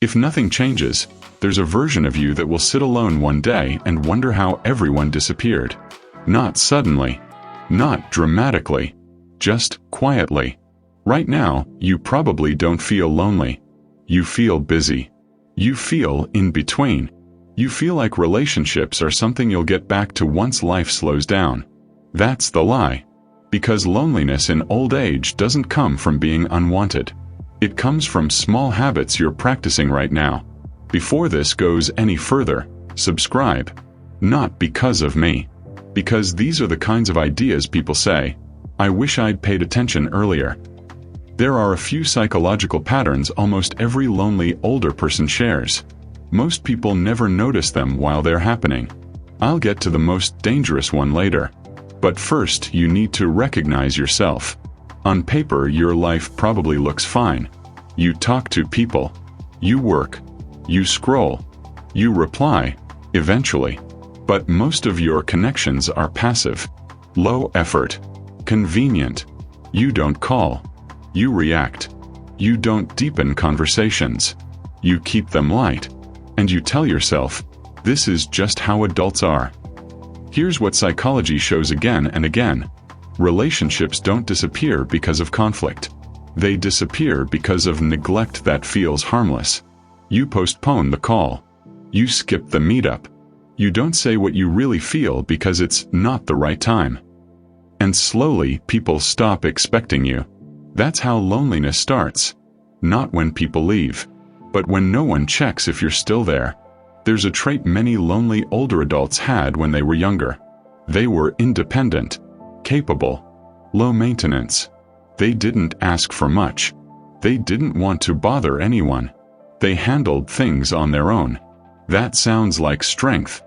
If nothing changes, there's a version of you that will sit alone one day and wonder how everyone disappeared. Not suddenly. Not dramatically. Just quietly. Right now, you probably don't feel lonely. You feel busy. You feel in between. You feel like relationships are something you'll get back to once life slows down. That's the lie. Because loneliness in old age doesn't come from being unwanted. It comes from small habits you're practicing right now. Before this goes any further, subscribe. Not because of me. Because these are the kinds of ideas people say, I wish I'd paid attention earlier. There are a few psychological patterns almost every lonely older person shares. Most people never notice them while they're happening. I'll get to the most dangerous one later. But first, you need to recognize yourself. On paper, your life probably looks fine. You talk to people. You work. You scroll. You reply, eventually. But most of your connections are passive. Low effort. Convenient. You don't call. You react. You don't deepen conversations. You keep them light. And you tell yourself, this is just how adults are. Here's what psychology shows again and again. Relationships don't disappear because of conflict. They disappear because of neglect that feels harmless. You postpone the call. You skip the meetup. You don't say what you really feel because it's not the right time. And slowly, people stop expecting you. That's how loneliness starts. Not when people leave, but when no one checks if you're still there. There's a trait many lonely older adults had when they were younger. They were independent, capable, low maintenance. They didn't ask for much. They didn't want to bother anyone. They handled things on their own. That sounds like strength.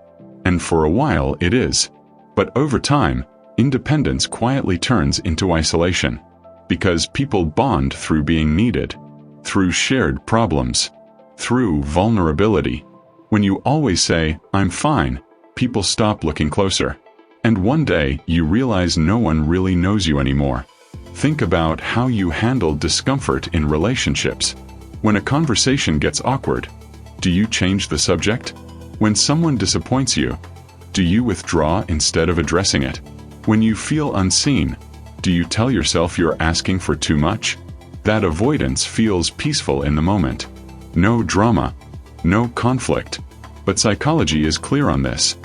And for a while it is. But over time, independence quietly turns into isolation. Because people bond through being needed. Through shared problems. Through vulnerability. When you always say, I'm fine, people stop looking closer. And one day, you realize no one really knows you anymore. Think about how you handle discomfort in relationships. When a conversation gets awkward, do you change the subject? When someone disappoints you, do you withdraw instead of addressing it? When you feel unseen, do you tell yourself you're asking for too much? That avoidance feels peaceful in the moment. No drama. No conflict. But psychology is clear on this.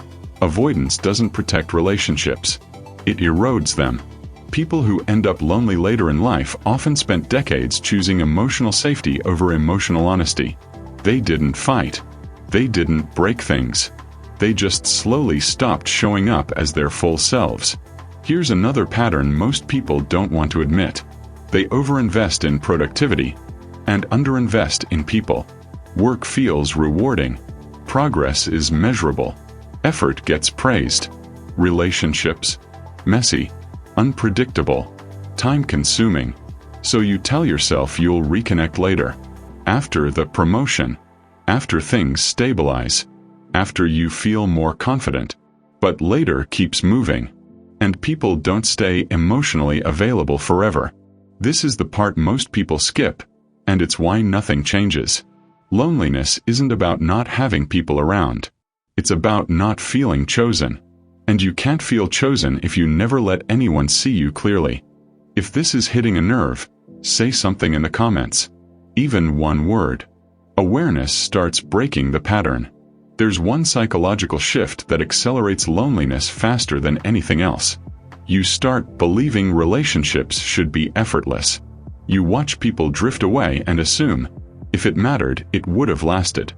Avoidance doesn't protect relationships. It erodes them. People who end up lonely later in life often spent decades choosing emotional safety over emotional honesty. They didn't fight. They didn't break things. They just slowly stopped showing up as their full selves. Here's another pattern most people don't want to admit. They overinvest in productivity and underinvest in people. Work feels rewarding. Progress is measurable. Effort gets praised. Relationships, messy, unpredictable, time-consuming. So you tell yourself you'll reconnect later. After the promotion. After things stabilize. After you feel more confident. But later keeps moving. And people don't stay emotionally available forever. This is the part most people skip, and it's why nothing changes. Loneliness isn't about not having people around. It's about not feeling chosen. And you can't feel chosen if you never let anyone see you clearly. If this is hitting a nerve, say something in the comments. Even one word. Awareness starts breaking the pattern. There's one psychological shift that accelerates loneliness faster than anything else. You start believing relationships should be effortless. You watch people drift away and assume, if it mattered, it would have lasted.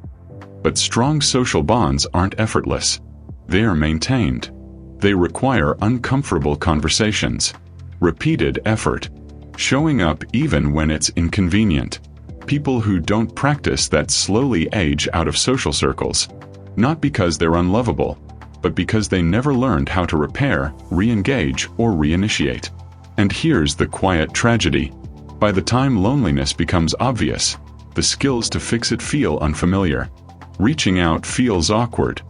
But strong social bonds aren't effortless. They are maintained. They require uncomfortable conversations, repeated effort, showing up even when it's inconvenient. People who don't practice that slowly age out of social circles. Not because they're unlovable, but because they never learned how to repair, re-engage, or reinitiate. And here's the quiet tragedy. By the time loneliness becomes obvious, the skills to fix it feel unfamiliar. Reaching out feels awkward.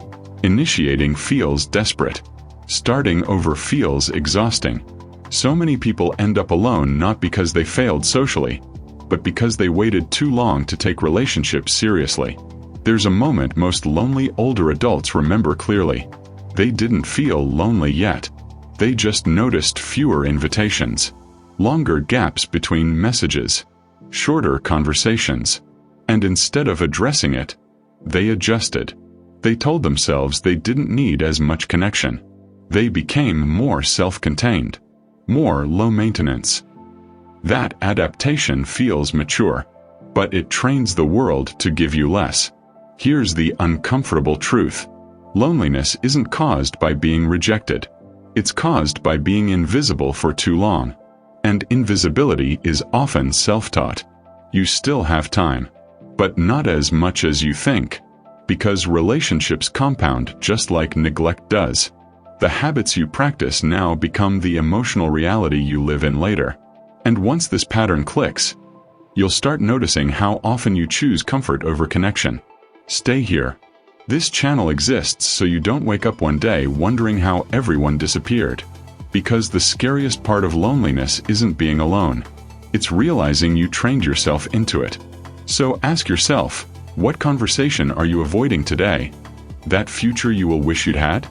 Initiating feels desperate. Starting over feels exhausting. So many people end up alone not because they failed socially, but because they waited too long to take relationships seriously. There's a moment most lonely older adults remember clearly. They didn't feel lonely yet. They just noticed fewer invitations, longer gaps between messages, shorter conversations. And instead of addressing it, they adjusted. They told themselves they didn't need as much connection. They became more self-contained, more low maintenance. That adaptation feels mature, but it trains the world to give you less. Here's the uncomfortable truth. Loneliness isn't caused by being rejected. It's caused by being invisible for too long. And invisibility is often self-taught. You still have time, but not as much as you think, because relationships compound just like neglect does. The habits you practice now become the emotional reality you live in later. And once this pattern clicks, you'll start noticing how often you choose comfort over connection. Stay here. This channel exists so you don't wake up one day wondering how everyone disappeared. Because the scariest part of loneliness isn't being alone. It's realizing you trained yourself into it. So ask yourself, what conversation are you avoiding today? That future you will wish you'd had?